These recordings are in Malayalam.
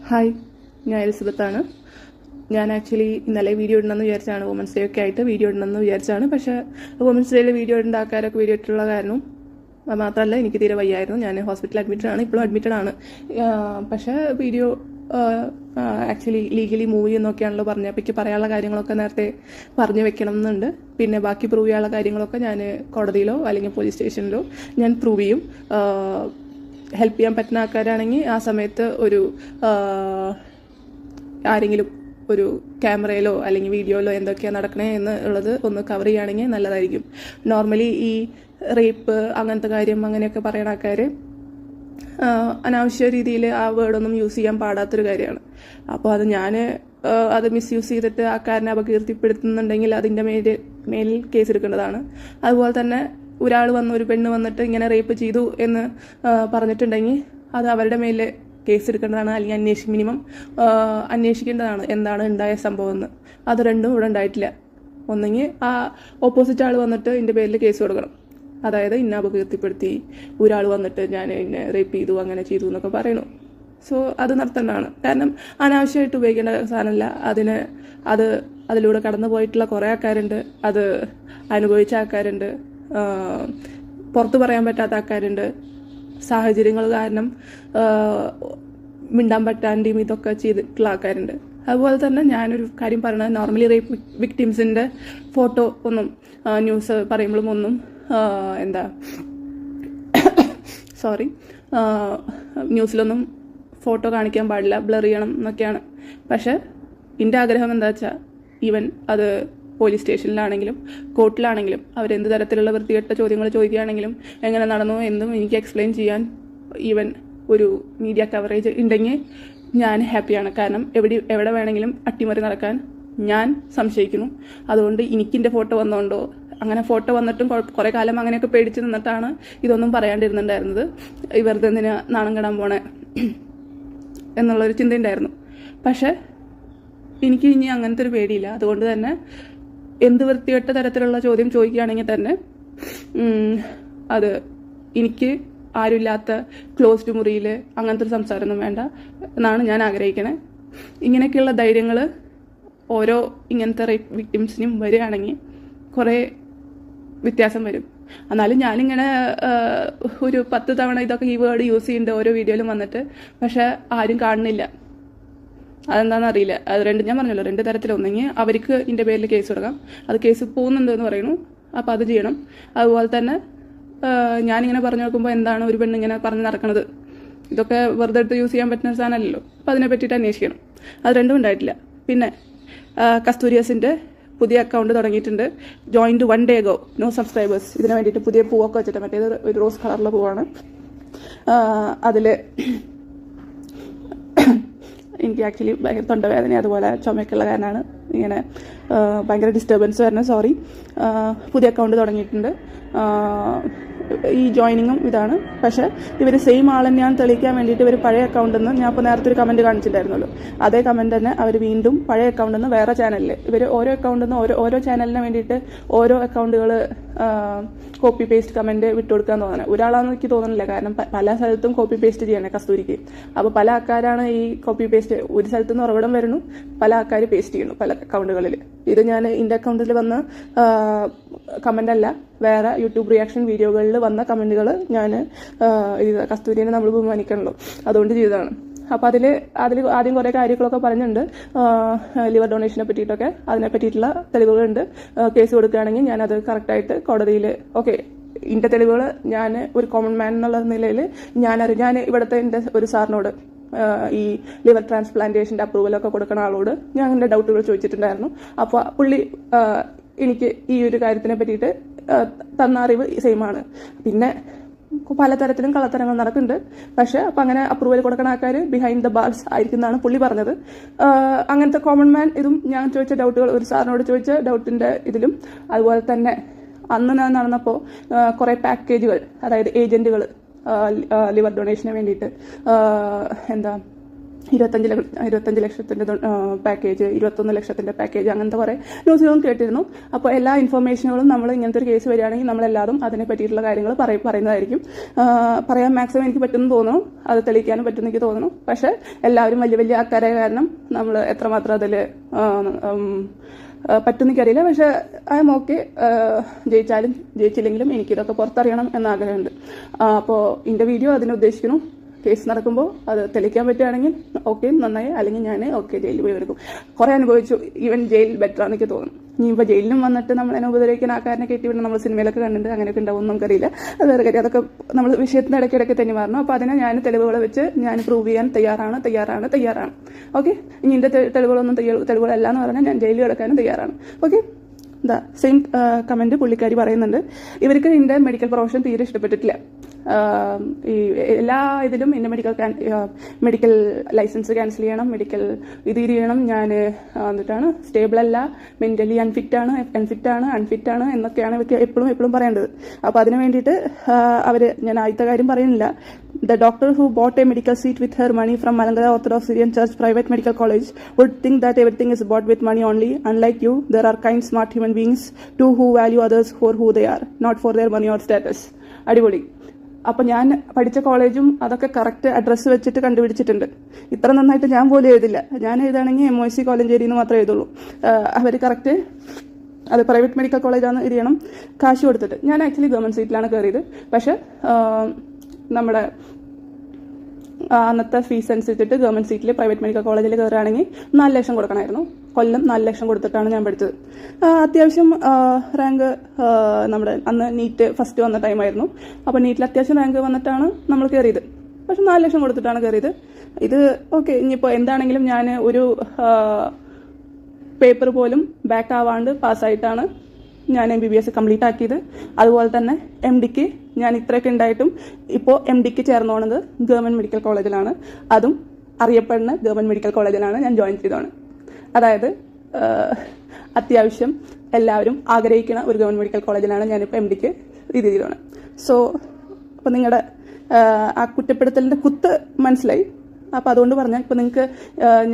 ഹായ്, ഞാൻ എലിസബത്താണ്. ഞാൻ ആക്ച്വലി ഇന്നലെ വീഡിയോ ഇടണമെന്ന് വിചാരിച്ചാണ്, വുമൻസ് ഡേ ഒക്കെ ആയിട്ട് വീഡിയോ ഇടണമെന്ന് വിചാരിച്ചാണ്. പക്ഷേ വുമൻസ് ഡേയിൽ വീഡിയോ ഇടേണ്ട ആൾക്കാരൊക്കെ വീഡിയോ ഇട്ടുള്ള കാരണം മാത്രമല്ല, എനിക്ക് തീരെ വയ്യായിരുന്നു. ഞാൻ ഹോസ്പിറ്റലിൽ അഡ്മിറ്റഡ് ആണ്, ഇപ്പോഴും അഡ്മിറ്റഡ് ആണ്. പക്ഷേ വീഡിയോ ആക്ച്വലി ലീഗലി മൂവ് ചെയ്യുന്നൊക്കെയാണല്ലോ പറഞ്ഞത്. അപ്പോൾ എനിക്ക് പറയാനുള്ള കാര്യങ്ങളൊക്കെ നേരത്തെ പറഞ്ഞു വെക്കണം എന്നുണ്ട്. പിന്നെ ബാക്കി പ്രൂവ് ചെയ്യാനുള്ള കാര്യങ്ങളൊക്കെ ഞാൻ കോടതിയിലോ അല്ലെങ്കിൽ പോലീസ് സ്റ്റേഷനിലോ ഞാൻ പ്രൂവ് ചെയ്യും. ഹെൽപ്പ് ചെയ്യാൻ പറ്റുന്ന ആൾക്കാരാണെങ്കിൽ ആ സമയത്ത് ഒരു ആരെങ്കിലും ഒരു ക്യാമറയിലോ അല്ലെങ്കിൽ വീഡിയോയിലോ എന്തൊക്കെയാണ് നടക്കണേ എന്നുള്ളത് ഒന്ന് കവർ ചെയ്യുകയാണെങ്കിൽ നല്ലതായിരിക്കും. നോർമലി ഈ റേപ്പ് അങ്ങനത്തെ കാര്യം അങ്ങനെയൊക്കെ പറയുന്ന ആൾക്കാർ അനാവശ്യ രീതിയിൽ ആ വേർഡൊന്നും യൂസ് ചെയ്യാൻ പാടാത്തൊരു കാര്യമാണ്. അപ്പോൾ അത് ഞാൻ അത് മിസ്യൂസ് ചെയ്തിട്ട് ആൾക്കാരനെ അപകീർത്തിപ്പെടുത്തുന്നുണ്ടെങ്കിൽ അതിൻ്റെ മേലിൽ കേസ് എടുക്കേണ്ടതാണ്. അതുപോലെ തന്നെ ഒരു പെണ്ണ് വന്നിട്ട് ഇങ്ങനെ റേപ്പ് ചെയ്തു എന്ന് പറഞ്ഞിട്ടുണ്ടെങ്കിൽ അത് അവരുടെ മേലെ കേസ് എടുക്കേണ്ടതാണ്, അല്ലെങ്കിൽ മിനിമം അന്വേഷിക്കേണ്ടതാണ് എന്താണ് ഉണ്ടായ സംഭവം എന്ന്. അത് രണ്ടും ഇവിടെ ഉണ്ടായിട്ടില്ല. ഒന്നെങ്കിൽ ആ ഓപ്പോസിറ്റ് ആൾ വന്നിട്ട് ഇതിൻ്റെ പേരിൽ കേസ് കൊടുക്കണം, അതായത് ഇന്ന അപകീർത്തിപ്പെടുത്തി ഒരാൾ വന്നിട്ട് ഞാൻ ഇന്നെ റേപ്പ് ചെയ്തു അങ്ങനെ ചെയ്തു എന്നൊക്കെ പറയണു. സോ അത് നിർത്തേണ്ടതാണ്. കാരണം അനാവശ്യമായിട്ട് ഉപയോഗിക്കേണ്ട സാധനമല്ല. അതിലൂടെ കടന്നു പോയിട്ടുള്ള കുറേ ആൾക്കാരുണ്ട്, അത് അനുഭവിച്ച ആൾക്കാരുണ്ട്, പുറത്തു പറയാൻ പറ്റാത്ത ആൾക്കാരുണ്ട്, സാഹചര്യങ്ങൾ കാരണം മിണ്ടാൻ പറ്റാണ്ടും ഇതൊക്കെ ചെയ്തിട്ടുള്ള ആൾക്കാരുണ്ട്. അതുപോലെ തന്നെ ഞാനൊരു കാര്യം പറയണത്, നോർമലി റേപ്പ് വിക്ടിംസിൻ്റെ ഫോട്ടോ ഒന്നും ന്യൂസ് പറയുമ്പോഴും ഒന്നും ന്യൂസിലൊന്നും ഫോട്ടോ കാണിക്കാൻ പാടില്ല, ബ്ലർ ചെയ്യണം എന്നൊക്കെയാണ്. പക്ഷെ എൻ്റെ ആഗ്രഹം എന്താ വെച്ചാൽ, ഈവൻ അത് പോലീസ് സ്റ്റേഷനിലാണെങ്കിലും കോർട്ടിലാണെങ്കിലും അവരെന്ത് തരത്തിലുള്ള വൃത്തികെട്ട ചോദ്യങ്ങൾ ചോദിക്കുകയാണെങ്കിലും എങ്ങനെ നടന്നു എന്നും എനിക്ക് എക്സ്പ്ലെയിൻ ചെയ്യാൻ ഈവൻ ഒരു മീഡിയ കവറേജ് ഉണ്ടെങ്കിൽ ഞാൻ ഹാപ്പിയാണ്. കാരണം എവിടെ വേണമെങ്കിലും അട്ടിമറി നടക്കാൻ ഞാൻ സംശയിക്കുന്നു. അതുകൊണ്ട് എനിക്കെൻ്റെ ഫോട്ടോ വന്നുകൊണ്ടോ, അങ്ങനെ ഫോട്ടോ വന്നിട്ടും കുറേ കാലം അങ്ങനെയൊക്കെ പേടിച്ച് നിന്നിട്ടാണ് ഇതൊന്നും പറയാണ്ടിരുന്നുണ്ടായിരുന്നത്. വെറുതെ എന്തിനാ നാണം കെടാൻ പോണേ എന്നുള്ളൊരു ചിന്തയുണ്ടായിരുന്നു. പക്ഷെ എനിക്ക് ഇനി അങ്ങനത്തെ ഒരു പേടിയില്ല. അതുകൊണ്ട് തന്നെ എന്ത് വൃത്തികെട്ട തരത്തിലുള്ള ചോദ്യം ചോദിക്കുകയാണെങ്കിൽ തന്നെ അത് എനിക്ക് ആരുമില്ലാത്ത ക്ലോസ്ഡ് മുറിയിൽ അങ്ങനത്തെ ഒരു സംസാരമൊന്നും വേണ്ട എന്നാണ് ഞാൻ ആഗ്രഹിക്കണേ. ഇങ്ങനെയൊക്കെയുള്ള ധൈര്യങ്ങൾ ഓരോ ഇങ്ങനത്തെ റേപ്പ് വിക്ടിംസിനും വരികയാണെങ്കിൽ കുറേ വ്യത്യാസം വരും. എന്നാലും ഞാനിങ്ങനെ ഒരു 10 തവണ ഇതൊക്കെ ഈ വേർഡ് യൂസ് ചെയ്യുന്നുണ്ട് ഓരോ വീഡിയോയിലും വന്നിട്ട്, പക്ഷെ ആരും കാണുന്നില്ല. അതെന്താണെന്ന് അറിയില്ല. അത് ഞാൻ പറഞ്ഞല്ലോ, 2 തരത്തിൽ. ഒന്നെങ്കിൽ അവർക്ക് ഇതിൻ്റെ പേരിൽ കേസ് കൊടുക്കാം, അത് കേസ് പോകുന്നുണ്ട് എന്ന് പറയുന്നു, അപ്പോൾ അത് ചെയ്യണം. അതുപോലെ തന്നെ ഞാനിങ്ങനെ പറഞ്ഞു നോക്കുമ്പോൾ എന്താണ് ഒരു പെണ്ണിങ്ങനെ പറഞ്ഞ് നടക്കണത്, ഇതൊക്കെ വെറുതെ എടുത്ത് യൂസ് ചെയ്യാൻ പറ്റുന്ന സാധനമല്ലല്ലോ. അപ്പോൾ അതിനെ പറ്റിയിട്ട് അന്വേഷിക്കണം. അത് രണ്ടും ഉണ്ടായിട്ടില്ല. പിന്നെ കസ്തൂരിയസിൻ്റെ പുതിയ അക്കൗണ്ട് തുടങ്ങിയിട്ടുണ്ട്. Joined 1 day ago, no subscribers. ഇതിന് വേണ്ടിയിട്ട് പുതിയ പൂവൊക്കെ വെച്ചിട്ട്, മറ്റേത് ഒരു റോസ് കളറിലെ പൂവാണ്. അതിൽ എനിക്ക് ആക്ച്വലി ഭയങ്കര തൊണ്ടവേദന അതുപോലെ ചുമയൊക്കെയുള്ള കാരണമാണ് ഇങ്ങനെ ഭയങ്കര ഡിസ്റ്റർബൻസ് വരുന്നത്. സോറി. പുതിയ അക്കൗണ്ട് തുടങ്ങിയിട്ടുണ്ട്. ഈ ജോയിനിങ്ങും ഇതാണ്. പക്ഷേ ഇവർ സെയിം ആൾ തന്നെയാണ് തെളിയിക്കാൻ വേണ്ടിയിട്ട് ഇവർ പഴയ അക്കൗണ്ടിൽ നിന്ന്, ഞാൻ ഇപ്പോൾ നേരത്തെ ഒരു കമൻറ്റ് കാണിച്ചിട്ടുണ്ടായിരുന്നല്ലോ, അതേ കമൻറ്റ് തന്നെ അവർ വീണ്ടും പഴയ അക്കൗണ്ടിൽ നിന്ന് വേറെ ചാനലിൽ ഇവർ ഓരോ അക്കൗണ്ടിൽ നിന്ന് ഓരോ ചാനലിന് വേണ്ടിയിട്ട് ഓരോ അക്കൗണ്ടുകൾ കോപ്പി പേസ്റ്റ് കമൻറ്റ് വിട്ടുകൊടുക്കാൻ തോന്നണം. ഒരാളാണെന്ന് എനിക്ക് തോന്നുന്നില്ല. കാരണം പല സ്ഥലത്തും കോപ്പി പേസ്റ്റ് ചെയ്യണേ കസ്തൂരിക്ക്. അപ്പോൾ പല ആൾക്കാരാണ് ഈ കോപ്പി പേസ്റ്റ്, ഒരു സ്ഥലത്ത് നിന്ന് ഉറവിടം വരുന്നു, പല ആൾക്കാർ പേസ്റ്റ് ചെയ്യുന്നു പല അക്കൗണ്ടുകളിൽ. ഇത് ഞാൻ എൻ്റെ അക്കൗണ്ടിൽ വന്ന കമൻ്റ് അല്ല, വേറെ യൂട്യൂബ് റിയാക്ഷൻ വീഡിയോകളിൽ വന്ന കമൻറ്റുകൾ ഞാൻ കസ്തൂരിനെ നമ്മൾ ബഹുമാനിക്കണല്ലോ, അതുകൊണ്ട് ചെയ്തതാണ്. അപ്പോൾ അതിൽ ആദ്യം കുറേ കാര്യങ്ങളൊക്കെ പറഞ്ഞിട്ടുണ്ട്, ലിവർ ഡൊണേഷനെ പറ്റിയിട്ടൊക്കെ. അതിനെ പറ്റിയിട്ടുള്ള തെളിവുകളുണ്ട്. കേസ് കൊടുക്കുകയാണെങ്കിൽ ഞാനത് കറക്റ്റായിട്ട് കോടതിയിൽ ഓക്കെ, ഇതിൻ്റെ തെളിവുകൾ ഞാൻ ഒരു കോമൺ മാൻ എന്നുള്ള നിലയിൽ ഞാൻ ഇവിടുത്തെ എൻ്റെ ഒരു സാറിനോട് ഈ ലിവർ ട്രാൻസ്പ്ലാന്റേഷൻ്റെ അപ്രൂവലൊക്കെ കൊടുക്കുന്ന ആളോട് ഞാൻ എൻ്റെ ഡൗട്ടുകൾ ചോദിച്ചിട്ടുണ്ടായിരുന്നു. അപ്പോൾ പുള്ളി എനിക്ക് ഈ ഒരു കാര്യത്തിനെ പറ്റിയിട്ട് തന്ന അറിവ് സെയിമാണ്. പിന്നെ പലതരത്തിലും കള്ളത്തരങ്ങൾ നടക്കുന്നുണ്ട്. പക്ഷെ അപ്പം അങ്ങനെ അപ്രൂവൽ കൊടുക്കുന്ന ആൾക്കാർ ബിഹൈൻഡ് ദ ബാർസ് ആയിരിക്കും എന്നാണ് പുള്ളി പറഞ്ഞത്. അങ്ങനത്തെ കോമൺ മാൻ ഇതും ഞാൻ ചോദിച്ച ഡൗട്ടുകൾ, ഒരു സാറിനോട് ചോദിച്ച ഡൗട്ടിൻ്റെ ഇതിലും. അതുപോലെ തന്നെ അന്ന് ഞാൻ നടന്നപ്പോൾ കുറേ പാക്കേജുകൾ, അതായത് ഏജന്റുകൾ ലിവർ ഡൊണേഷന് വേണ്ടിയിട്ട് 25 ലക്ഷത്തിൻ്റെ പാക്കേജ്, 21 ലക്ഷത്തിൻ്റെ പാക്കേജ്, അങ്ങനത്തെ കുറേ ന്യൂസുകളും കേട്ടിരുന്നു. അപ്പോൾ എല്ലാ ഇൻഫർമേഷനുകളും നമ്മൾ ഇങ്ങനത്തെ ഒരു കേസ് വരികയാണെങ്കിൽ നമ്മളെല്ലാതും അതിനെ പറ്റിയിട്ടുള്ള കാര്യങ്ങൾ പറയുന്നതായിരിക്കും. പറയാൻ മാക്സിമം എനിക്ക് പറ്റുമെന്ന് തോന്നുന്നു, അത് തെളിയിക്കാനും പറ്റുമെന്ന് എനിക്ക് തോന്നുന്നു. പക്ഷേ എല്ലാവരും വലിയ വലിയ ആൾക്കാരായ കാരണം നമ്മൾ എത്രമാത്രം അതിൽ പറ്റുമെന്നിക്കറിയില്ല. പക്ഷേ ഐ എം ഓക്കെ. ജയിച്ചാലും ജയിച്ചില്ലെങ്കിലും എനിക്കിതൊക്കെ പുറത്തറിയണം എന്ന ആഗ്രഹമുണ്ട്. അപ്പോൾ എൻ്റെ വീഡിയോ അതിനെ ഉദ്ദേശിക്കുന്നു. കേസ് നടക്കുമ്പോൾ അത് തെളിയിക്കാൻ പറ്റുകയാണെങ്കിൽ ഓക്കെ, നന്നായി. അല്ലെങ്കിൽ ഞാൻ ഓക്കെ ജയിലിൽ പോയി എടുക്കും. കുറേ അനുഭവിച്ചു. ഈവൻ ജയിൽ ബെറ്റർ ആണെന്നൊക്കെ തോന്നുന്നു. ഇനിയിപ്പോൾ ജയിലിലും വന്നിട്ട് നമ്മളതിനെ ഉപദ്രവിക്കുന്ന ആൾക്കാരനെ കയറ്റിവിടണം. നമ്മൾ സിനിമയിലൊക്കെ കണ്ടിട്ട് അങ്ങനെയൊക്കെ ഉണ്ടാവും, നമുക്കറിയില്ല. അത് വേറെ കാര്യം. അതൊക്കെ നമ്മൾ വിഷയത്തിന് ഇടയ്ക്കിടയ്ക്ക് തന്നെ മാറണം. അപ്പോൾ അതിനെ ഞാൻ തെളിവുകൾ വെച്ച് ഞാൻ പ്രൂവ് ചെയ്യാൻ തയ്യാറാണ്. ഓക്കെ, ഇനി എൻ്റെ തെളിവുകളല്ല എന്ന് പറഞ്ഞാൽ ഞാൻ ജയിലിൽ കിടക്കാനും തയ്യാറാണ്. ഓക്കെ, സെയിം കമൻറ്റ് പുള്ളിക്കാരി പറയുന്നുണ്ട്. ഇവർക്ക് എൻ്റെ മെഡിക്കൽ പ്രൊഫഷൻ തീരെ ഇഷ്ടപ്പെട്ടിട്ടില്ല. ഈ എല്ലാ ഇതിലും എൻ്റെ മെഡിക്കൽ ലൈസൻസ് ക്യാൻസൽ ചെയ്യണം, മെഡിക്കൽ ഇത് ചെയ്യണം, ഞാൻ എന്നിട്ടാണ് സ്റ്റേബിൾ അല്ല, മെൻ്റലി അൺഫിറ്റാണ് എന്നൊക്കെയാണ് ഇവർക്ക് എപ്പോഴും പറയേണ്ടത്. അപ്പോൾ അതിന് വേണ്ടിയിട്ട് ഞാൻ ആദ്യത്തെ കാര്യം പറയുന്നില്ല. The doctor who bought a medical seat with her money from Malankara Orthodox Syrian Church Private Medical College would think that everything is bought with money only. Unlike you, there are kind, smart human beings too who value others for who they are, not for their money or status. അടിപൊളി. അപ്പം ഞാൻ പഠിച്ച കോളേജും അതൊക്കെ കറക്റ്റ് അഡ്രസ്സ് വെച്ചിട്ട് കണ്ടുപിടിച്ചിട്ടുണ്ട്. ഇത്ര നന്നായിട്ട് ഞാൻ പോലും എഴുതില്ല. ഞാൻ എഴുതുകയാണെങ്കിൽ MOC കോലഞ്ചേരി എന്ന് മാത്രമേ എഴുതുള്ളൂ. അവർ കറക്റ്റ് അത് പ്രൈവറ്റ് മെഡിക്കൽ കോളേജാണ് ഇത് ചെയ്യണം, കാശ് കൊടുത്തിട്ട്. ഞാൻ ആക്ച്വലി ഗവൺമെൻറ് സീറ്റിലാണ് കയറിയത്. പക്ഷേ നമ്മുടെ അന്നത്തെ ഫീസ് അനുസരിച്ചിട്ട് ഗവൺമെൻറ് സീറ്റിൽ പ്രൈവറ്റ് മെഡിക്കൽ കോളേജിൽ കയറുകയാണെങ്കിൽ 4 ലക്ഷം കൊടുക്കണമായിരുന്നു. കൊല്ലം 4 ലക്ഷം കൊടുത്തിട്ടാണ് ഞാൻ പഠിച്ചത്. അത്യാവശ്യം റാങ്ക് നമ്മുടെ അന്ന് നീറ്റ് ഫസ്റ്റ് വന്ന ടൈമായിരുന്നു. അപ്പോൾ നീറ്റിൽ അത്യാവശ്യം റാങ്ക് വന്നിട്ടാണ് നമ്മൾ കയറിയത്. പക്ഷെ 4 ലക്ഷം കൊടുത്തിട്ടാണ് കയറിയത്. ഇത് ഓക്കെ. ഇനിയിപ്പോൾ എന്താണെങ്കിലും ഞാൻ ഒരു പേപ്പർ പോലും ബാക്ക് ആവാണ്ട് പാസ്സായിട്ടാണ് ഞാൻ MBBS കംപ്ലീറ്റ് ആക്കിയത്. അതുപോലെ തന്നെ MDക്ക് ഞാൻ ഇത്രയൊക്കെ ഉണ്ടായിട്ടും ഇപ്പോൾ MDക്ക് ചേർന്ന് പോകുന്നത് ഗവൺമെൻറ് മെഡിക്കൽ കോളേജിലാണ്. അതും അറിയപ്പെടുന്ന ഗവൺമെൻറ് മെഡിക്കൽ കോളേജിലാണ് ഞാൻ ജോയിൻ ചെയ്തതാണ്. അതായത് അത്യാവശ്യം എല്ലാവരും ആഗ്രഹിക്കുന്ന ഒരു ഗവൺമെൻറ് മെഡിക്കൽ കോളേജിലാണ് ഞാനിപ്പോൾ MDക്ക് ഇത് ചെയ്തതാണ്. സോ അപ്പോൾ നിങ്ങളുടെ ആ കുറ്റപ്പെടുത്തലിൻ്റെ കുത്ത് മനസ്സിലായി. അപ്പോൾ അതുകൊണ്ട് പറഞ്ഞാൽ ഇപ്പോൾ നിങ്ങൾക്ക്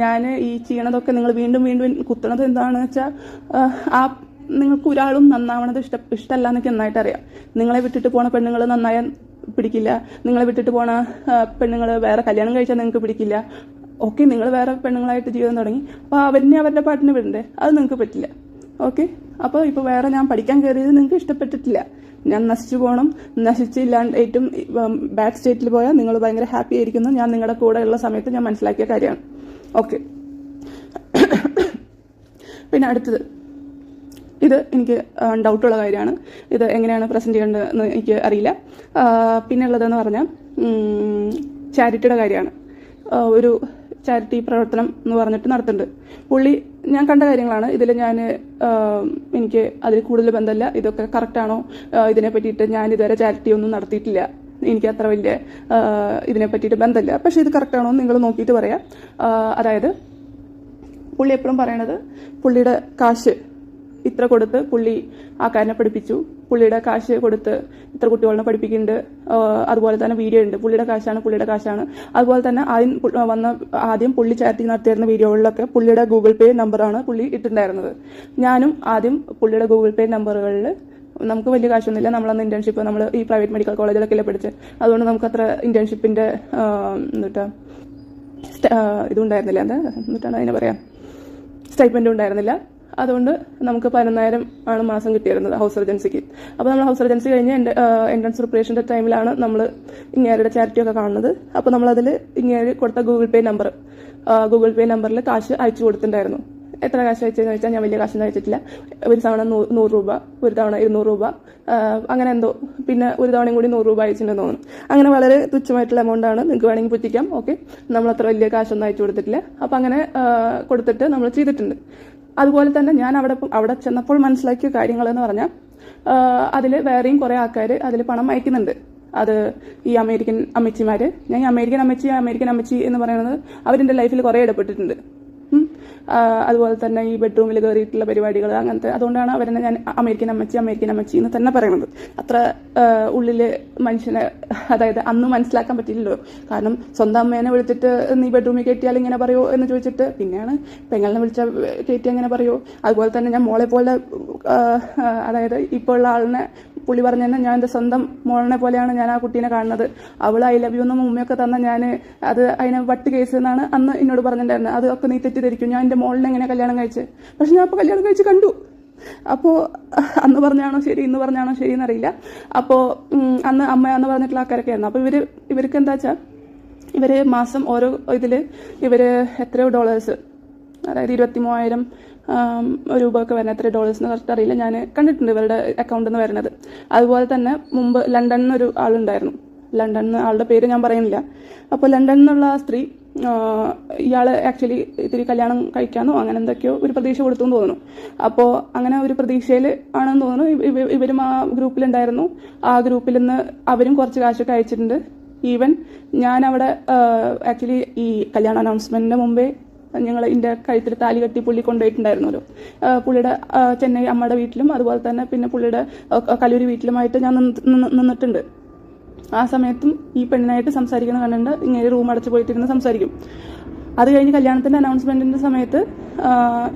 ഞാൻ ഈ ചെയ്യണതൊക്കെ നിങ്ങൾ വീണ്ടും കുത്തണത് എന്താണെന്ന് വെച്ചാൽ നിങ്ങൾക്ക് ഒരാളും നന്നാവണത് ഇഷ്ടമല്ല എന്നൊക്കെ നന്നായിട്ട് അറിയാം. നിങ്ങളെ വിട്ടിട്ട് പോണ പെണ്ണുങ്ങൾ നന്നായാൻ പിടിക്കില്ല. നിങ്ങളെ വിട്ടിട്ട് പോണ പെണ്ണുങ്ങൾ വേറെ കല്യാണം കഴിച്ചാൽ നിങ്ങൾക്ക് പിടിക്കില്ല. ഓക്കെ, നിങ്ങൾ വേറെ പെണ്ണുങ്ങളായിട്ട് ജീവിതം തുടങ്ങി. അപ്പോൾ അവരുടെ പാട്ടിന് വിടണ്ടേ? അത് നിങ്ങൾക്ക് പറ്റില്ല. ഓക്കെ, അപ്പോൾ ഇപ്പോൾ വേറെ ഞാൻ പഠിക്കാൻ കയറിയത് നിങ്ങൾക്ക് ഇഷ്ടപ്പെട്ടിട്ടില്ല. ഞാൻ നശിച്ചു പോകണം, നശിച്ചില്ലാണ്ട് ഏറ്റവും ബാഡ് സ്റ്റേറ്റിൽ പോയാൽ നിങ്ങൾ ഭയങ്കര ഹാപ്പി ആയിരിക്കുന്നു. ഞാൻ നിങ്ങളുടെ കൂടെ ഉള്ള സമയത്ത് ഞാൻ മനസ്സിലാക്കിയ കാര്യമാണ്. ഓക്കെ, പിന്നെ അടുത്തത്, ഇത് എനിക്ക് ഡൗട്ടുള്ള കാര്യമാണ്. ഇത് എങ്ങനെയാണ് പ്രസൻറ്റ് ചെയ്യേണ്ടതെന്ന് എനിക്ക് അറിയില്ല. പിന്നെ ഉള്ളതെന്ന് പറഞ്ഞാൽ ചാരിറ്റിയുടെ കാര്യമാണ്. ഒരു ചാരിറ്റി പ്രവർത്തനം എന്ന് പറഞ്ഞിട്ട് നടത്തുന്നുണ്ട് പുള്ളി. ഞാൻ കണ്ട കാര്യങ്ങളാണ്. ഇതിൽ എനിക്ക് അതിൽ കൂടുതൽ ബന്ധമില്ല. ഇതൊക്കെ കറക്റ്റാണോ ഇതിനെ പറ്റിയിട്ട് ഞാൻ ഇതുവരെ ചാരിറ്റി ഒന്നും നടത്തിയിട്ടില്ല. എനിക്ക് അത്ര വലിയ ഇതിനെ പറ്റിയിട്ട് ബന്ധമില്ല. പക്ഷേ ഇത് കറക്റ്റാണോ എന്ന് നിങ്ങൾ നോക്കിയിട്ട് പറയാം. അതായത് പുള്ളി എപ്പോഴും പറയണത് പുള്ളിയുടെ കാശ് ഇത്ര കൊടുത്ത് പുള്ളി ആ കാരനെ പഠിപ്പിച്ചു, പുള്ളിയുടെ കാശ് കൊടുത്ത് ഇത്ര കുട്ടികളെ പഠിപ്പിക്കുന്നുണ്ട്. അതുപോലെ തന്നെ വീഡിയോ ഉണ്ട്, പുള്ളിയുടെ കാശാണ്. അതുപോലെ തന്നെ ആദ്യം പുള്ളി ചാരിറ്റി നടത്തിയിരുന്ന വീഡിയോകളിലൊക്കെ പുള്ളിയുടെ ഗൂഗിൾ പേ നമ്പറാണ് പുള്ളി ഇട്ടിട്ടുണ്ടായിരുന്നത്. ഞാനും ആദ്യം പുള്ളിയുടെ ഗൂഗിൾ പേ നമ്പറുകളിൽ, നമുക്ക് വലിയ കാശൊന്നുമില്ല, നമ്മളന്ന് ഇന്റേൺഷിപ്പ് നമ്മൾ ഈ പ്രൈവറ്റ് മെഡിക്കൽ കോളേജിലൊക്കെ അല്ലേ പഠിച്ചത്. അതുകൊണ്ട് നമുക്ക് അത്ര ഇന്റേൺഷിപ്പിന്റെ ഇതുണ്ടായിരുന്നില്ല. എന്നിട്ടാണ് അതിനെ പറയാം, സ്റ്റൈപ്പൻഡും ഉണ്ടായിരുന്നില്ല. അതുകൊണ്ട് നമുക്ക് 11,000 ആണ് മാസം കിട്ടിയിരുന്നത് ഹൗസ് സർജൻസിക്ക്. അപ്പോൾ നമ്മൾ ഹൗസ് സർജൻസി കഴിഞ്ഞ് എൻട്രൻസ് പ്രിപ്പറേഷൻ്റെ ടൈമിലാണ് നമ്മൾ ഇങ്ങേരുടെ ചാരിറ്റിയൊക്കെ കാണുന്നത്. അപ്പോൾ നമ്മളതിൽ ഇങ്ങേര് കൊടുത്ത ഗൂഗിൾ പേ നമ്പറിൽ കാശ് അയച്ചു കൊടുത്തിട്ടുണ്ടായിരുന്നു. എത്ര കാശ് അയച്ചതെന്ന് വെച്ചാൽ ഞാൻ വലിയ കാശൊന്നും അയച്ചിട്ടില്ല. ഒരു തവണ 100 രൂപ, ഒരു തവണ 200 രൂപ, അങ്ങനെ എന്തോ. പിന്നെ ഒരു തവണയും കൂടി 100 രൂപ അയച്ചിട്ടുണ്ടെന്ന് തോന്നുന്നു. അങ്ങനെ വളരെ തുച്ഛമായിട്ടുള്ള എമൗണ്ടാണ്. നിങ്ങൾക്ക് വേണമെങ്കിൽ പുറ്റിക്കാം. ഓക്കെ, നമ്മളത്ര വലിയ കാശൊന്നും അയച്ചു കൊടുത്തിട്ടില്ല. അപ്പോൾ അങ്ങനെ കൊടുത്തിട്ട് നമ്മൾ ചെയ്തിട്ടുണ്ട്. അതുപോലെ തന്നെ ഞാൻ അവിടെ ചെന്നപ്പോൾ മനസ്സിലാക്കിയ കാര്യങ്ങളെന്ന് പറഞ്ഞാൽ അതിൽ വേറെയും കുറേ ആൾക്കാർ അതിൽ പണം അയക്കുന്നുണ്ട്. അത് ഈ അമേരിക്കൻ അമ്മച്ചിമാർ. ഞാൻ ഈ അമേരിക്കൻ അമ്മച്ചി എന്ന് പറയുന്നത് അവരെൻ്റെ ലൈഫിൽ കുറേ ഇടപെട്ടിട്ടുണ്ട്. അതുപോലെ തന്നെ ഈ ബെഡ്റൂമിൽ കയറിയിട്ടുള്ള പരിപാടികൾ അങ്ങനത്തെ. അതുകൊണ്ടാണ് അവരെന്നെ ഞാൻ അമേരിക്കൻ അമ്മച്ചി എന്ന് തന്നെ പറയുന്നത്. അത്ര ഉള്ളിൽ മനുഷ്യനെ, അതായത് അന്ന് മനസ്സിലാക്കാൻ പറ്റില്ലല്ലോ. കാരണം സ്വന്തം അമ്മേനെ വിളിച്ചിട്ട് നീ ബെഡ്റൂമിൽ കയറ്റിയാൽ ഇങ്ങനെ പറയുമോ എന്ന് ചോദിച്ചിട്ട് പിന്നെയാണ് പെങ്ങളിനെ വിളിച്ച കയറ്റി അങ്ങനെ പറയുമോ. അതുപോലെ തന്നെ ഞാൻ മോളെ പോലെ, അതായത് ഇപ്പോൾ ഉള്ള ആളിനെ പുള്ളി പറഞ്ഞു തന്നെ ഞാൻ എൻ്റെ സ്വന്തം മോളിനെ പോലെയാണ് ഞാൻ ആ കുട്ടീനെ കാണുന്നത്. അവൾ ഐ ലവ് യു എന്നും ഉമ്മയൊക്കെ തന്ന ഞാൻ അത് അതിനെ വട്ട് കേസ് എന്നാണ് അന്ന് എന്നോട് പറഞ്ഞിട്ടുണ്ടായിരുന്നത്. അതൊക്കെ നീ തെറ്റിദ്ധരിക്കും, ഞാൻ എൻ്റെ മോളിനെ എങ്ങനെ കല്യാണം കഴിച്ച്. പക്ഷെ ഞാൻ അപ്പോൾ കല്യാണം കഴിച്ച് കണ്ടു. അപ്പോൾ അന്ന് പറഞ്ഞാണോ ശരി ഇന്ന് പറഞ്ഞാണോ ശരി എന്നറിയില്ല. അപ്പോൾ അന്ന് അമ്മ എന്ന് പറഞ്ഞിട്ടുള്ള ആൾക്കാരൊക്കെ ആയിരുന്നു. അപ്പോൾ ഇവർക്ക് എന്താ വെച്ചാൽ ഇവർ മാസം ഓരോ ഇതിൽ ഇവർ എത്രയോ ഡോളേഴ്സ്, അതായത് 23,000 രൂപയൊക്കെ വരുന്നത്, എത്ര ഡോളേഴ്സ് എന്ന് കറക്റ്റ് അറിയില്ല, ഞാൻ കണ്ടിട്ടുണ്ട് ഇവരുടെ അക്കൗണ്ടിൽ നിന്ന് വരുന്നത്. അതുപോലെ തന്നെ മുമ്പ് ലണ്ടനിൽ നിന്നൊരു ആളുണ്ടായിരുന്നു. ലണ്ടനിൽ നിന്ന് ആളുടെ പേര് ഞാൻ പറയുന്നില്ല. അപ്പോൾ ലണ്ടനിൽ നിന്നുള്ള ആ സ്ത്രീ, ഇയാൾ ആക്ച്വലി ഇത്തിരി കല്യാണം കഴിക്കാമെന്നോ അങ്ങനെ എന്തൊക്കെയോ ഒരു പ്രതീക്ഷ കൊടുത്തു എന്ന് തോന്നുന്നു. അപ്പോൾ അങ്ങനെ ഒരു പ്രതീക്ഷയിൽ ആണെന്ന് തോന്നുന്നു. ഇവരും ആ ഗ്രൂപ്പിലുണ്ടായിരുന്നു. ആ ഗ്രൂപ്പിൽ നിന്ന് അവരും കുറച്ച് കാശൊക്കെ അയച്ചിട്ടുണ്ട്. ഈവൻ ഞാൻ അവിടെ ആക്ച്വലി ഈ കല്യാണ അനൗൺസ്മെന്റിന് മുമ്പേ ഞങ്ങൾ എൻ്റെ കഴുത്തിൽ താലി കെട്ടി പുള്ളി കൊണ്ടുപോയിട്ടുണ്ടായിരുന്നല്ലോ. പുള്ളിയുടെ ചെന്നൈ അമ്മയുടെ വീട്ടിലും അതുപോലെ തന്നെ പിന്നെ പുള്ളിയുടെ കല്ലൂരി വീട്ടിലുമായിട്ട് ഞാൻ നിന്നിട്ടുണ്ട്. ആ സമയത്തും ഈ പെണ്ണിനായിട്ട് സംസാരിക്കുന്ന കണ്ടിട്ട് ഇങ്ങനെ റൂം അടച്ചു പോയിട്ടിരുന്ന് സംസാരിക്കും. അത് കഴിഞ്ഞ് കല്യാണത്തിൻ്റെ അനൗൺസ്മെൻറ്റിൻ്റെ സമയത്ത്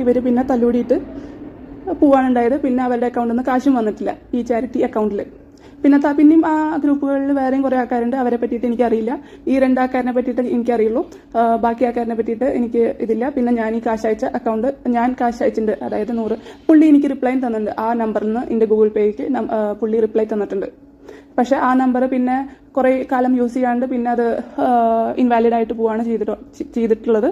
ഇവർ പിന്നെ തല്ലൂടിയിട്ട് പോവാനുണ്ടായത്. പിന്നെ അവരുടെ അക്കൗണ്ടിൽ നിന്ന് കാശും വന്നിട്ടില്ല ഈ ചാരിറ്റി അക്കൗണ്ടിൽ. പിന്നെയും ആ ഗ്രൂപ്പുകളിൽ വേറെയും കുറേ ആൾക്കാരുണ്ട്. അവരെ പറ്റിയിട്ട് എനിക്കറിയില്ല. ഈ 2 ആൾക്കാരിനെ പറ്റിയിട്ട് എനിക്കറിയുള്ളൂ. ബാക്കി ആൾക്കാരിനെ പറ്റിയിട്ട് എനിക്ക് ഇതില്ല. പിന്നെ ഞാൻ ഈ കാശ് അയച്ച അക്കൗണ്ട് ഞാൻ കാശ് അയച്ചിട്ടുണ്ട്, അതായത് 100. പുള്ളി എനിക്ക് റിപ്ലൈ തന്നിട്ടുണ്ട്. ആ നമ്പറിൽ നിന്ന് എൻ്റെ ഗൂഗിൾ പേക്ക് പുള്ളി റിപ്ലൈ തന്നിട്ടുണ്ട്. പക്ഷെ ആ നമ്പർ പിന്നെ കുറേ കാലം യൂസ് ചെയ്യാണ്ട് പിന്നെ അത് ഇൻവാലിഡ് ആയിട്ട് പോവാണ് ചെയ്തിട്ടുള്ളത്.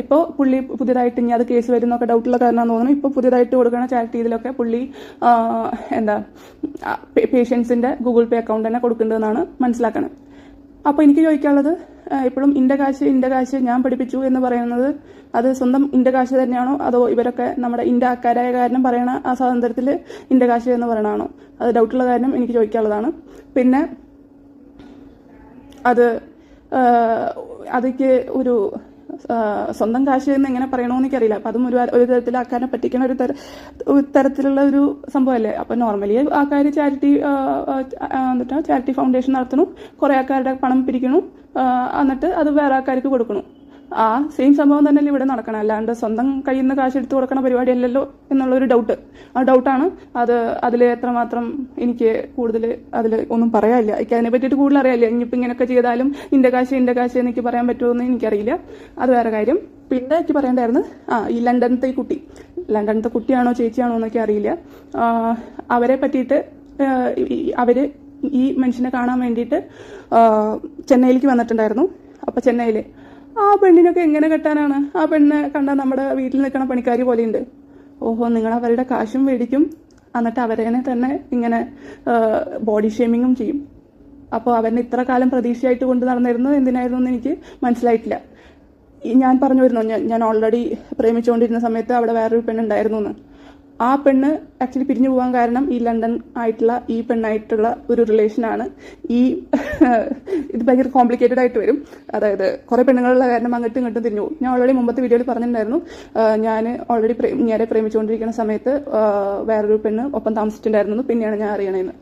ഇപ്പോൾ പുള്ളി പുതിയതായിട്ട് ഇനി അത് കേസ് വരുന്നൊക്കെ ഡൗട്ടുള്ള കാരണമാണെന്ന് തോന്നുന്നു. ഇപ്പോൾ പുതിയതായിട്ട് കൊടുക്കുന്ന ചാരിറ്റി ഇതിലൊക്കെ പുള്ളി പേഷ്യൻസിന്റെ ഗൂഗിൾ പേ അക്കൗണ്ട് തന്നെ കൊടുക്കേണ്ടതെന്നാണ് മനസ്സിലാക്കണം. അപ്പോൾ എനിക്ക് ചോദിക്കാനുള്ളത്, ഇപ്പോഴും ഇൻ്റെ കാശ് ഞാൻ പഠിപ്പിച്ചു എന്ന് പറയുന്നത് അത് സ്വന്തം ഇൻ്റെ കാശ് തന്നെയാണോ, അതോ ഇവരൊക്കെ നമ്മുടെ ഇൻ്റെ ആൾക്കാരായ കാരണം പറയണ ആ സ്വാതന്ത്ര്യത്തിൽ ഇൻ്റെ കാശ് എന്ന് പറയണതാണോ? അത് ഡൗട്ടുള്ള കാര്യം എനിക്ക് ചോദിക്കാനുള്ളതാണ്. പിന്നെ അതൊക്കെ ഒരു സ്വന്തം കാശ് എന്ന് എങ്ങനെ പറയണമെന്ന് എനിക്കറിയില്ല. അപ്പം അതും ഒരു തരത്തിൽ ആൾക്കാരെ പറ്റിക്കണ ഒരു തരത്തിലുള്ള ഒരു സംഭവമല്ലേ. അപ്പം നോർമലി ആൾക്കാർ ചാരിറ്റി ഫൗണ്ടേഷൻ നടത്തണു, കുറേ ആൾക്കാരുടെ പണം പിരിക്കണു, എന്നിട്ട് അത് വേറെ ആൾക്കാർക്ക് കൊടുക്കണു. ആ സെയിം സംഭവം തന്നെയല്ലേ ഇവിടെ നടക്കണം. അല്ലാണ്ട് സ്വന്തം കയ്യിൽ നിന്ന് കാശ് എടുത്ത് കൊടുക്കണ പരിപാടിയല്ലല്ലോ എന്നുള്ളൊരു ഡൗട്ട്. ആ ഡൗട്ടാണ്. അതിൽ എത്രമാത്രം എനിക്ക് കൂടുതൽ അതിൽ ഒന്നും പറയാനില്ല. എനിക്ക് അതിനെ പറ്റിയിട്ട് കൂടുതൽ അറിയാനില്ല. ഇനിയിപ്പോൾ ഇങ്ങനെയൊക്കെ ചെയ്താലും ഇൻ്റെ കാശ് എനിക്ക് പറയാൻ പറ്റുമെന്ന് എനിക്കറിയില്ല. അത് വേറെ കാര്യം. പിന്നെ എനിക്ക് പറയേണ്ടായിരുന്നു, ഈ ലണ്ടനത്തെ കുട്ടിയാണോ ചേച്ചിയാണോ എന്നൊക്കെ അറിയില്ല. അവരെ പറ്റിയിട്ട് അവർ ഈ മനുഷ്യനെ കാണാൻ വേണ്ടിയിട്ട് ചെന്നൈയിലേക്ക് വന്നിട്ടുണ്ടായിരുന്നു. അപ്പോൾ ചെന്നൈയിൽ ആ പെണ്ണിനൊക്കെ എങ്ങനെ കെട്ടാനാണ്? ആ പെണ്ണിനെ കണ്ടാൽ നമ്മുടെ വീട്ടിൽ നിൽക്കണ പണിക്കാരി പോലെയുണ്ട്. ഓഹോ, നിങ്ങൾ അവരുടെ കാശും മേടിക്കും, എന്നിട്ട് അവരെ തന്നെ ഇങ്ങനെ ബോഡി ഷേമിങ്ങും ചെയ്യും. അപ്പോൾ അവരെ ഇത്ര കാലം പ്രതീക്ഷയായിട്ട് കൊണ്ട് നടന്നിരുന്നത് എന്തിനായിരുന്നു എന്ന് എനിക്ക് മനസ്സിലായിട്ടില്ല. ഞാൻ പറഞ്ഞു വരുന്നു, ഞാൻ ഓൾറെഡി പ്രേമിച്ചുകൊണ്ടിരുന്ന സമയത്ത് അവിടെ വേറൊരു പെണ്ണുണ്ടായിരുന്നു എന്ന്. ആ പെണ്ണ് ആക്ച്വലി പിരിഞ്ഞു പോകാൻ കാരണം ഈ ലണ്ടൻ ആയിട്ടുള്ള ഈ പെണ്ണായിട്ടുള്ള ഒരു റിലേഷനാണ്. ഇത് ഭയങ്കര കോംപ്ലിക്കേറ്റഡ് ആയിട്ട് വരും. അതായത് കുറേ പെണ്ണുങ്ങളുള്ള കാരണം അങ്ങോട്ടും ഇങ്ങോട്ടും തിരിഞ്ഞു പോകും. ഞാൻ ഓൾറെഡി മുമ്പത്തെ വീഡിയോയിൽ പറഞ്ഞിട്ടുണ്ടായിരുന്നു, ഞാൻ ഓൾറെഡി നേരെ പ്രേമിച്ചുകൊണ്ടിരിക്കുന്ന സമയത്ത് വേറൊരു പെണ്ണ് ഒപ്പം താമസിച്ചിട്ടുണ്ടായിരുന്നു. പിന്നെയാണ് ഞാൻ അറിയണതെന്ന്.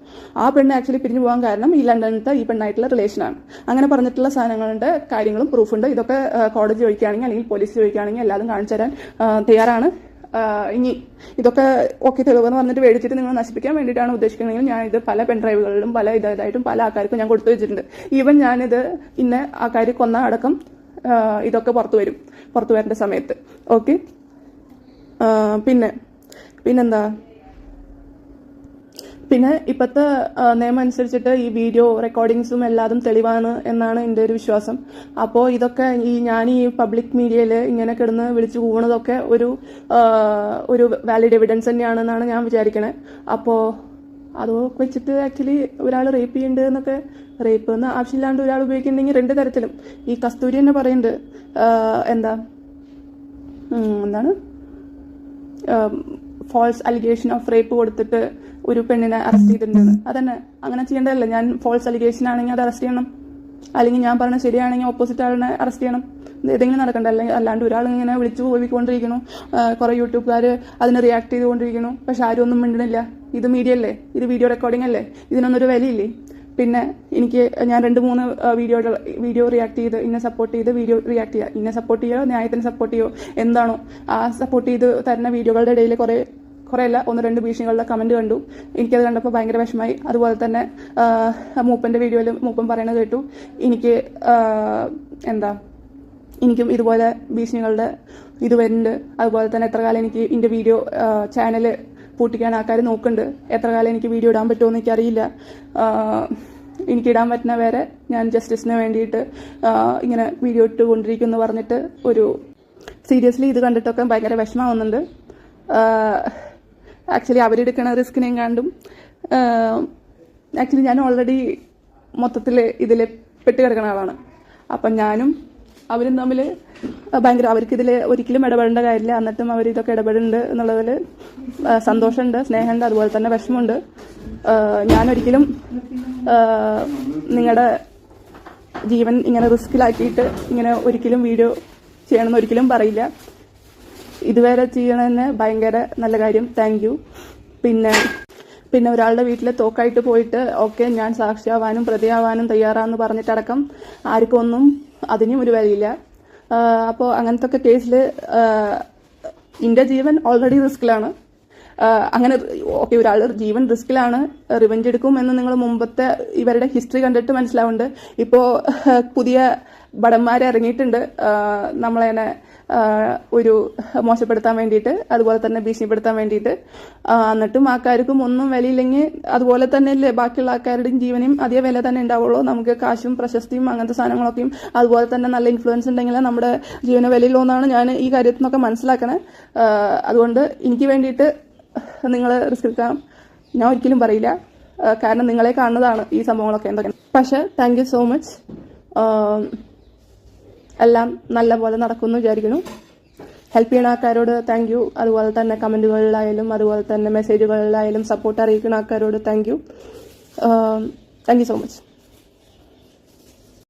ആ പെണ്ണ് ആക്ച്വലി പിരിഞ്ഞു പോകാൻ കാരണം ഈ ലണ്ടനത്തെ ഈ പെണ്ണായിട്ടുള്ള റിലേഷനാണ്. അങ്ങനെ പറഞ്ഞിട്ടുള്ള സാധനങ്ങളുടെ കാര്യങ്ങളും പ്രൂഫുണ്ട്. ഇതൊക്കെ കോടതി ചോദിക്കുകയാണെങ്കിൽ അല്ലെങ്കിൽ പോലീസ് ചോദിക്കുകയാണെങ്കിൽ എല്ലാതും കാണിച്ചു തരാൻ തയ്യാറാണ്. ഇനി ഇതൊക്കെ ഓക്കെ തെളിവെന്ന് പറഞ്ഞിട്ട് മേടിച്ചിട്ട് നിങ്ങൾ നശിപ്പിക്കാൻ വേണ്ടിയിട്ടാണ് ഉദ്ദേശിക്കുന്നതെങ്കിൽ ഞാൻ ഇത് പല പെൻഡ്രൈവുകളിലും പല ഇതായിട്ടും പല ആൾക്കാർക്കും ഞാൻ കൊടുത്തു വെച്ചിട്ടുണ്ട്. ഈവൻ ഞാനിത് ഇന്ന ആൾക്കാർ കൊന്ന അടക്കം ഇതൊക്കെ പുറത്തു വരേണ്ട സമയത്ത്. ഓക്കെ, പിന്നെന്താ, പിന്നെ ഇപ്പോഴത്തെ നിയമം അനുസരിച്ചിട്ട് ഈ വീഡിയോ റെക്കോർഡിങ്സും എല്ലാതും തെളിവാണ് എന്നാണ് എൻ്റെ ഒരു വിശ്വാസം. അപ്പോൾ ഇതൊക്കെ ഞാൻ ഈ പബ്ലിക് മീഡിയയിൽ ഇങ്ങനെ കിടന്ന് വിളിച്ചു പോകുന്നതൊക്കെ ഒരു വാലിഡ് എവിഡൻസ് തന്നെയാണെന്നാണ് ഞാൻ വിചാരിക്കണേ. അപ്പോൾ അത് വെച്ചിട്ട് ആക്ച്വലി ഒരാൾ റേപ്പ് ചെയ്യുന്നുണ്ട് എന്നൊക്കെ, റേപ്പ് എന്ന് ആവശ്യമില്ലാണ്ട് ഒരാൾ ഉപയോഗിക്കുന്നുണ്ടെങ്കിൽ 2 തരത്തിലും. ഈ കസ്തൂരി തന്നെ പറയുന്നുണ്ട്, എന്താണ് ഫോൾസ് അലിഗേഷൻ ഓഫ് റേപ്പ് കൊടുത്തിട്ട് ഒരു പെണ്ണിനെ അറസ്റ്റ് ചെയ്തിട്ടുണ്ടെന്ന്. അതന്നെ അങ്ങനെ ചെയ്യേണ്ടതല്ലേ? ഞാൻ ഫോൾസ് അലിഗേഷൻ ആണെങ്കിൽ അത് അറസ്റ്റ് ചെയ്യണം. അല്ലെങ്കിൽ ഞാൻ പറഞ്ഞ ശരിയാണെങ്കിൽ ഓപ്പോസിറ്റ് ആളിനെ അറസ്റ്റ് ചെയ്യണം, ഏതെങ്കിലും നടക്കണ്ട. അല്ലെങ്കിൽ അല്ലാണ്ട് ഒരാൾ ഇങ്ങനെ വിളിച്ചു പോയിക്കൊണ്ടിരിക്കണു, കുറേ യൂട്യൂബുകാർ അതിന് റിയാക്ട് ചെയ്തുകൊണ്ടിരിക്കണു, പക്ഷെ ആരും ഒന്നും മിണ്ടണില്ല. ഇത് മീഡിയ അല്ലേ, ഇത് വീഡിയോ റെക്കോർഡിംഗ് അല്ലേ, ഇതിനൊന്നൊരു വിലയില്ലേ? പിന്നെ ഞാൻ 2-3 വീഡിയോ റിയാക്ട് ചെയ്ത് ഇന്നെ സപ്പോർട്ട് ചെയ്ത് വീഡിയോ റിയാക്ട് ചെയ്യുക, ഇന്നെ സപ്പോർട്ട് ചെയ്യുകയോ ന്യായത്തിന് സപ്പോർട്ട് ചെയ്യുകയോ എന്താണോ ആ സപ്പോർട്ട് ചെയ്ത് തരുന്ന വീഡിയോകളുടെ ഇടയിൽ കുറേയല്ല 1-2 ഭീഷണികളുടെ കമന്റ് കണ്ടു. എനിക്കത് കണ്ടപ്പോൾ ഭയങ്കര വിഷമമായി. അതുപോലെ തന്നെ മൂപ്പൻ്റെ വീഡിയോയിൽ മൂപ്പൻ പറയുന്നത് കേട്ടു, എനിക്കും ഇതുപോലെ ഭീഷണികളുടെ ഇത് വരുന്നുണ്ട്. അതുപോലെ തന്നെ എത്ര കാലം എനിക്ക് എൻ്റെ വീഡിയോ ചാനൽ പൂട്ടിക്കാൻ ആൾക്കാർ നോക്കുന്നുണ്ട്, എത്ര കാലം എനിക്ക് വീഡിയോ ഇടാൻ പറ്റുമോ എനിക്കറിയില്ല. എനിക്കിടാൻ പറ്റുന്ന വരെ ഞാൻ ജസ്റ്റിസിന് വേണ്ടിയിട്ട് ഇങ്ങനെ വീഡിയോ ഇട്ടുകൊണ്ടിരിക്കുമെന്ന് പറഞ്ഞിട്ട് സീരിയസ്ലി ഇത് കണ്ടിട്ടൊക്കെ ഭയങ്കര വിഷമമാവുന്നുണ്ട്. ആക്ച്വലി അവരെടുക്കണ റിസ്കിനെയും കണ്ടും ആക്ച്വലി ഞാൻ ഓൾറെഡി മൊത്തത്തിൽ ഇതിൽ പെട്ട് കിടക്കുന്ന ആളാണ്. അപ്പം ഞാനും അവരും തമ്മിൽ അവർക്കിതിൽ ഒരിക്കലും ഇടപെടേണ്ട കാര്യമില്ല, എന്നിട്ടും അവരിതൊക്കെ ഇടപെടുന്നുണ്ട് എന്നുള്ളതിൽ സന്തോഷമുണ്ട്, സ്നേഹമുണ്ട്, അതുപോലെ തന്നെ വിഷമമുണ്ട്. ഞാനൊരിക്കലും നിങ്ങളുടെ ജീവൻ ഇങ്ങനെ റിസ്കിലാക്കിയിട്ട് ഇങ്ങനെ ഒരിക്കലും വീഡിയോ ചെയ്യണമെന്ന് ഒരിക്കലും പറയില്ല. ഇതുവരെ ചെയ്യണമെന്ന് ഭയങ്കര നല്ല കാര്യം, താങ്ക് യു. പിന്നെ ഒരാളുടെ വീട്ടിൽ തോക്കായിട്ട് പോയിട്ട് ഓക്കെ ഞാൻ സാക്ഷിയാവാനും പ്രതിയാവാനും തയ്യാറാന്ന് പറഞ്ഞിട്ടടക്കം ആർക്കും ഒന്നും അതിനും ഒരു വിലയില്ല. അപ്പോൾ അങ്ങനത്തെ ഒക്കെ കേസിൽ എൻ്റെ ജീവൻ ഓൾറെഡി റിസ്കിലാണ്. അങ്ങനെ ഓക്കെ ഒരാൾ ജീവൻ റിസ്കിലാണ്, റിവെഞ്ച് എടുക്കും എന്ന് നിങ്ങൾ മുമ്പത്തെ ഇവരുടെ ഹിസ്റ്ററി കണ്ടിട്ട് മനസ്സിലാവുന്നുണ്ട്. ഇപ്പോൾ പുതിയ ഭടന്മാരെ ഇറങ്ങിയിട്ടുണ്ട് നമ്മളെ ഒരു മോശപ്പെടുത്താൻ വേണ്ടിയിട്ട്, അതുപോലെ തന്നെ ഭീഷണിപ്പെടുത്താൻ വേണ്ടിയിട്ട്. എന്നിട്ടും ആൾക്കാർക്കും ഒന്നും വിലയില്ലെങ്കിൽ അതുപോലെ തന്നെ ബാക്കിയുള്ള ആൾക്കാരുടെയും ജീവനും അതേ വില തന്നെ ഉണ്ടാവുള്ളൂ. നമുക്ക് കാശും പ്രശസ്തിയും അങ്ങനത്തെ സാധനങ്ങളൊക്കെയും അതുപോലെ തന്നെ നല്ല ഇൻഫ്ലുവൻസ് ഉണ്ടെങ്കിൽ നമ്മുടെ ജീവന വിലയുള്ളൂ എന്നാണ് ഞാൻ ഈ കാര്യത്തിൽ നിന്നൊക്കെ മനസ്സിലാക്കണേ. അതുകൊണ്ട് എനിക്ക് വേണ്ടിയിട്ട് നിങ്ങൾ റിസ്ക് എടുക്കാൻ ഞാൻ ഒരിക്കലും പറയില്ല, കാരണം നിങ്ങളെ കാണുന്നതാണ് ഈ സംഭവങ്ങളൊക്കെ എന്തൊക്കെ. പക്ഷെ താങ്ക് യു സോ മച്ച്. എല്ലാം നല്ല പോലെ നടക്കുമെന്ന് വിചാരിക്കുന്നു. ഹെൽപ്പ് ചെയ്യുന്ന ആൾക്കാരോട് താങ്ക് യു. അതുപോലെ തന്നെ കമൻറ്റുകളിലായാലും അതുപോലെ തന്നെ മെസ്സേജുകളിലായാലും സപ്പോർട്ട് അറിയിക്കുന്ന ആൾക്കാരോട് താങ്ക് യു സോ മച്ച്.